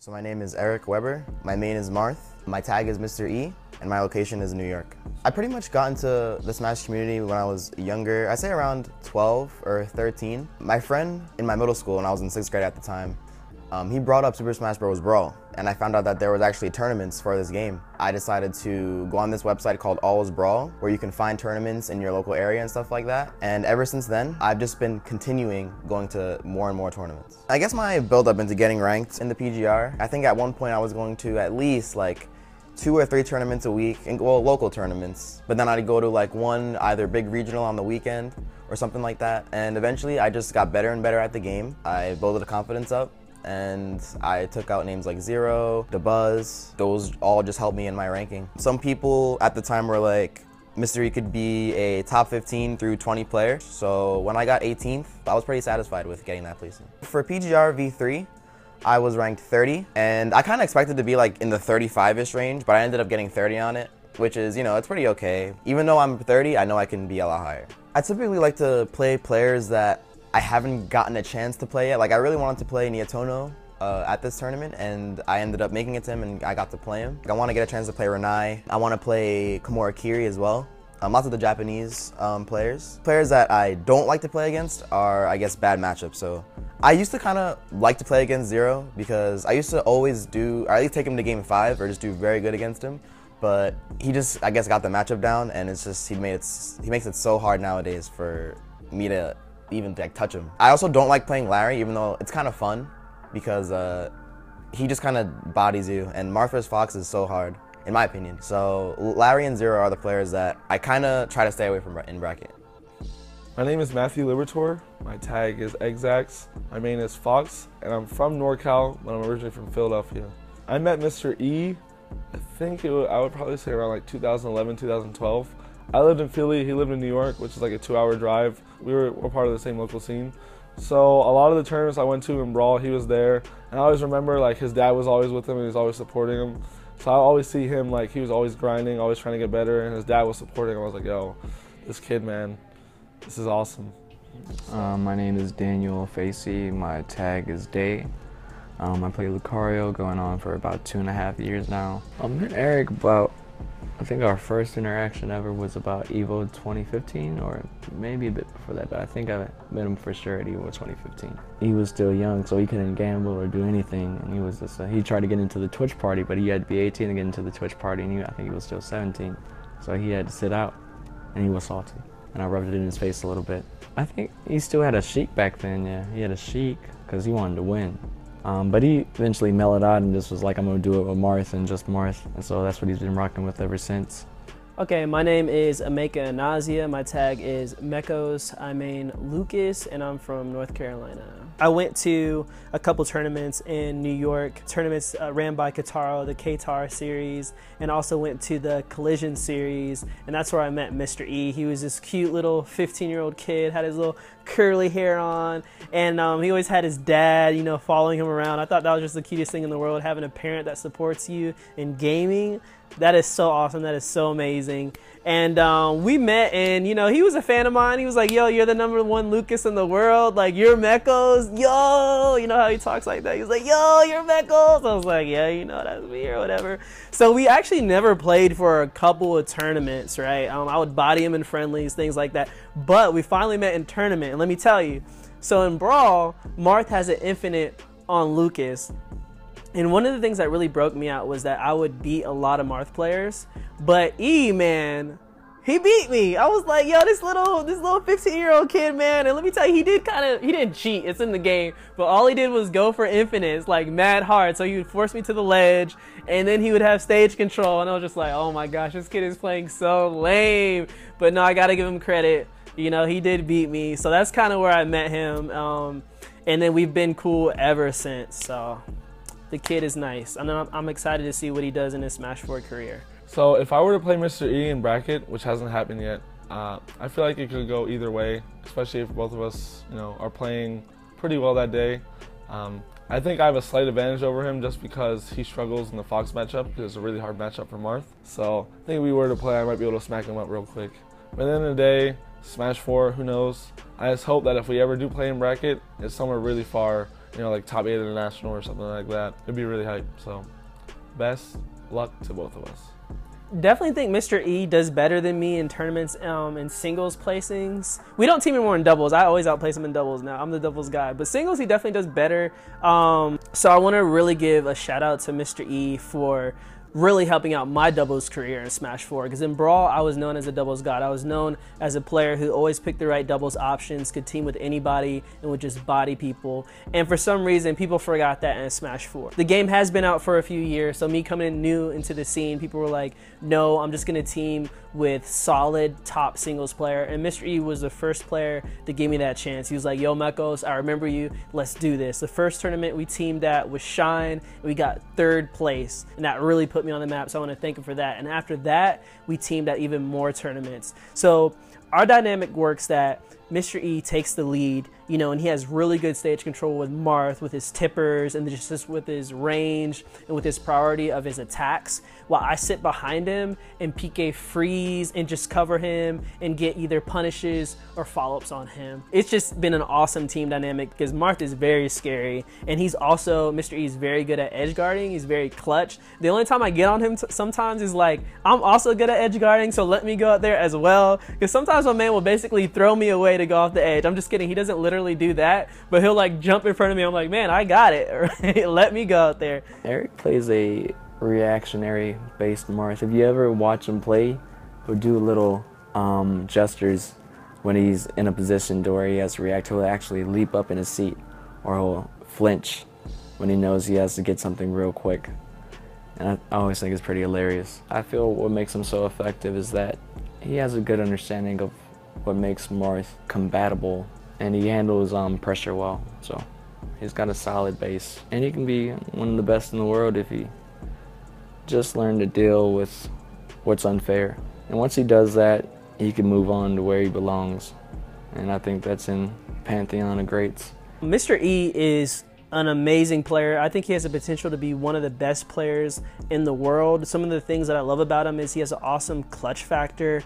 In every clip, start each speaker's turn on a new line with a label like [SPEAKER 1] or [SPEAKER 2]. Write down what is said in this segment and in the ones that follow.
[SPEAKER 1] So my name is Eric Weber, my main is Marth, my tag is Mr.E, and my location is New York. I pretty much got into the Smash community when I was younger, I'd say around 12 or 13. My friend in my middle school, and I was in 6th grade at the time, he brought up Super Smash Bros. Brawl, and I found out that there was actually tournaments for this game. I decided to go on this website called All's Brawl, where you can find tournaments in your local area and stuff like that. And ever since then, I've just been continuing going to more and more tournaments. I guess my build up into getting ranked in the PGR, I think at one point I was going to at least like 2 or 3 tournaments a week, and well, local tournaments. But then I'd go to like one either big regional on the weekend or something like that. And eventually I just got better and better at the game. I built the confidence up, and I took out names like Zero, DeBuzz. Those all just helped me in my ranking. Some people at the time were like, Mr.E could be a top 15 through 20 player. So when I got 18th, I was pretty satisfied with getting that placement. For PGR V3, I was ranked 30, and I kind of expected to be like in the 35-ish range, but I ended up getting 30 on it, which is, you know, it's pretty okay. Even though I'm 30, I know I can be a lot higher. I typically like to play players that I haven't gotten a chance to play yet. Like, I really wanted to play Nietono at this tournament, and I ended up making it to him, and I got to play him. I want to get a chance to play Renai. I want to play Komura Kiri as well. Lots of the Japanese players. Players that I don't like to play against are, I guess, bad matchups. So I used to kind of like to play against Zero because I used to always or at least take him to game 5 or just do very good against him. But he just, I guess, got the matchup down, and it's just, he makes it so hard nowadays for me to even like touch him. I also don't like playing Larry, even though it's kind of fun because he just kind of bodies you, and Marth vs. Fox is so hard, in my opinion. So Larry and Zero are the players that I kind of try to stay away from in bracket.
[SPEAKER 2] My name is Matthew Libertor. My tag is Exax. My main is Fox, and I'm from NorCal, but I'm originally from Philadelphia. I met Mr.E, I think I would probably say around like 2011, 2012. I lived in Philly, he lived in New York, which is like a 2-hour drive. We're part of the same local scene. So a lot of the tournaments I went to in Brawl, he was there. And I always remember like his dad was always with him and he was always supporting him. So I always see him like he was always grinding, always trying to get better, and his dad was supporting him. I was like, yo, this kid, man, this is awesome.
[SPEAKER 3] My name is Daniel Facey. My tag is Day. I play Lucario going on for about 2.5 years now. I'm with Eric about, I think our first interaction ever was about EVO 2015, or maybe a bit before that, but I think I met him for sure at EVO 2015. He was still young, so he couldn't gamble or do anything, and he was just, he tried to get into the Twitch party, but he had to be 18 to get into the Twitch party, and I think he was still 17, so he had to sit out, and he was salty, and I rubbed it in his face a little bit. I think he still had a Sheik back then, yeah, he had a Sheik, because he wanted to win. But he eventually mellowed out and just was like, I'm gonna do it with Marth and just Marth. And so that's what he's been rocking with ever since.
[SPEAKER 4] Okay, my name is Ameka Nazia. My tag is Mekos. I main Lucas, and I'm from North Carolina. I went to a couple tournaments in New York, tournaments ran by Kataro, the Katar series, and also went to the Collision series, and that's where I met Mr.E. He was this cute little 15-year-old kid, had his little curly hair on, and he always had his dad, you know, following him around. I thought that was just the cutest thing in the world, having a parent that supports you in gaming. That is so awesome. That is so amazing. And we met, and, you know, he was a fan of mine. He was like, yo, you're the #1 Lucas in the world. Like, you're Mekos. Yo, you know how he talks like that? He was like, yo, you're Mekos. I was like, yeah, you know, that's me or whatever. So we actually never played for a couple of tournaments, right? I would body him in friendlies, things like that. But we finally met in tournament. And let me tell you, so in Brawl, Marth has an infinite on Lucas. And one of the things that really broke me out was that I would beat a lot of Marth players, but E, man, he beat me. I was like, yo, this little 15-year-old kid, man. And let me tell you, he didn't cheat. It's in the game, but all he did was go for infinites, like mad hard. So he would force me to the ledge, and then he would have stage control, and I was just like, oh my gosh, this kid is playing so lame. But no, I gotta give him credit. You know, he did beat me. So that's kind of where I met him, and then we've been cool ever since. So the kid is nice, and I'm excited to see what he does in his Smash 4 career.
[SPEAKER 2] So if I were to play Mr.E in bracket, which hasn't happened yet, I feel like it could go either way, especially if both of us, you know, are playing pretty well that day. I think I have a slight advantage over him just because he struggles in the Fox matchup, because it's a really hard matchup for Marth. So I think if we were to play, I might be able to smack him up real quick. But at the end of the day, Smash 4, who knows? I just hope that if we ever do play in bracket, it's somewhere really far you know, like top 8 international or something like that. It'd be really hype. So best luck to both of us.
[SPEAKER 4] Definitely think Mr. E does better than me in tournaments and singles placings. We don't team anymore in doubles. I always outplace him in doubles now. I'm the doubles guy. But singles, he definitely does better. So I want to really give a shout out to Mr. E for really helping out my doubles career in Smash 4, because in Brawl, I was known as a doubles god. I was known as a player who always picked the right doubles options, could team with anybody, and would just body people. And for some reason, people forgot that in Smash 4. The game has been out for a few years, so me coming in new into the scene, people were like, no, I'm just gonna team with solid top singles player. And Mr. E was the first player to give me that chance. He was like, yo, Mekos, I remember you, let's do this. The first tournament we teamed at was Shine, and we got 3rd place, and that really put me on the map, so I want to thank him for that. And after that, we teamed at even more tournaments. So our dynamic works that Mr. E takes the lead, you know, and he has really good stage control with Marth, with his tippers, and just with his range and with his priority of his attacks, while I sit behind him and PK freeze and just cover him and get either punishes or follow-ups on him. It's just been an awesome team dynamic because Marth is very scary, and he's also, Mr. E is very good at edge guarding. He's very clutch. The only time I get on him sometimes is like, I'm also good at edge guarding, so let me go out there as well, because sometimes my man will basically throw me away to go off the edge. I'm just kidding, he doesn't literally do that, but he'll like jump in front of me. I'm like, man, I got it. Let me go out there.
[SPEAKER 3] Eric plays a reactionary based Marth. If you ever watch him play, he'll do little gestures when he's in a position to where he has to react. He'll actually leap up in his seat, or he'll flinch when he knows he has to get something real quick. And I always think it's pretty hilarious. I feel what makes him so effective is that he has a good understanding of what makes Marth compatible, and he handles pressure well. So he's got a solid base, and he can be one of the best in the world if he just learn to deal with what's unfair. And once he does that, he can move on to where he belongs. And I think that's in Pantheon of Greats.
[SPEAKER 4] Mr. E is an amazing player. I think he has the potential to be one of the best players in the world. Some of the things that I love about him is he has an awesome clutch factor.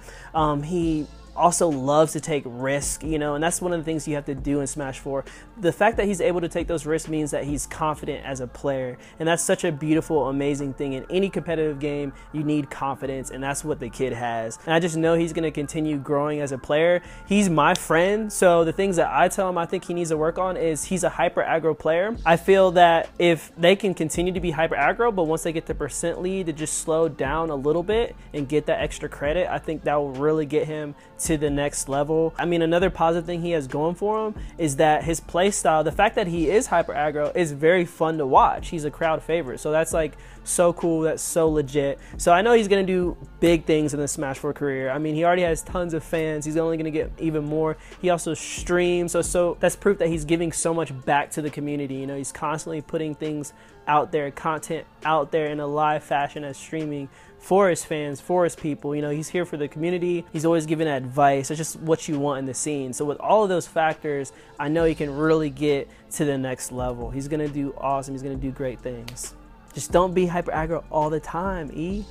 [SPEAKER 4] He also loves to take risk, you know, and that's one of the things you have to do in Smash 4. The fact that he's able to take those risks means that he's confident as a player, and that's such a beautiful, amazing thing. In any competitive game, you need confidence, and that's what the kid has. And I just know he's going to continue growing as a player. He's my friend, so the things that I tell him I think he needs to work on is he's a hyper aggro player. I feel that if they can continue to be hyper aggro, but once they get the percent lead, to just slow down a little bit and get that extra credit, I think that will really get him to the next level. I mean, another positive thing he has going for him is that his play style, the fact that he is hyper aggro, is very fun to watch. He's a crowd favorite, so that's like so cool, that's so legit. So I know he's gonna do big things in the Smash 4 career. I mean, he already has tons of fans, he's only gonna get even more. He also streams, so that's proof that he's giving so much back to the community. You know, he's constantly putting things out there, content out there in a live fashion as streaming for his fans, for his people. You know, he's here for the community. He's always giving advice. It's just what you want in the scene. So with all of those factors, I know he can really get to the next level. He's gonna do awesome. He's gonna do great things. Just don't be hyper aggro all the time, E.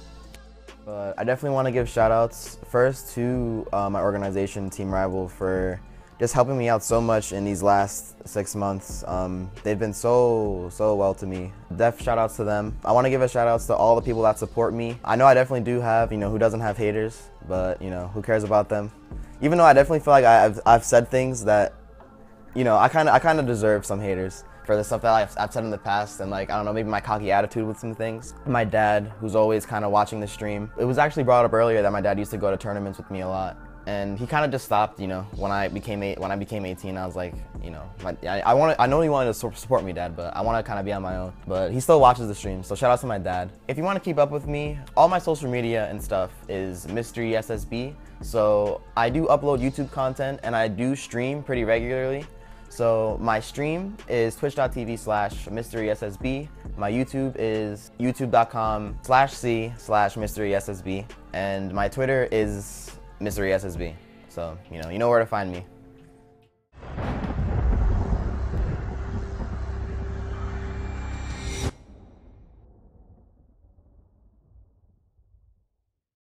[SPEAKER 1] But I definitely want to give shout outs first to my organization, Team Rival, for just helping me out so much in these last 6 months. They've been so well to me. Def shout outs to them. I want to give a shout outs to all the people that support me. I know I definitely do have, you know, who doesn't have haters, but you know, who cares about them? Even though I definitely feel like I've said things that, you know, I kind of deserve some haters for the stuff that I've said in the past, and like, I don't know, maybe my cocky attitude with some things. My dad, who's always kind of watching the stream, it was actually brought up earlier that my dad used to go to tournaments with me a lot. And he kind of just stopped, you know, when I became 18. I was like, you know, I know he wanted to support me, Dad, but I want to kind of be on my own. But he still watches the stream, so shout out to my dad. If you want to keep up with me, all my social media and stuff is Mr.E SSB. So I do upload YouTube content, and I do stream pretty regularly. So my stream is twitch.tv/Mr.E SSB. My YouTube is youtube.com/C/Mr.E SSB. And my Twitter is Mr.E SSB. So, you know where to find me.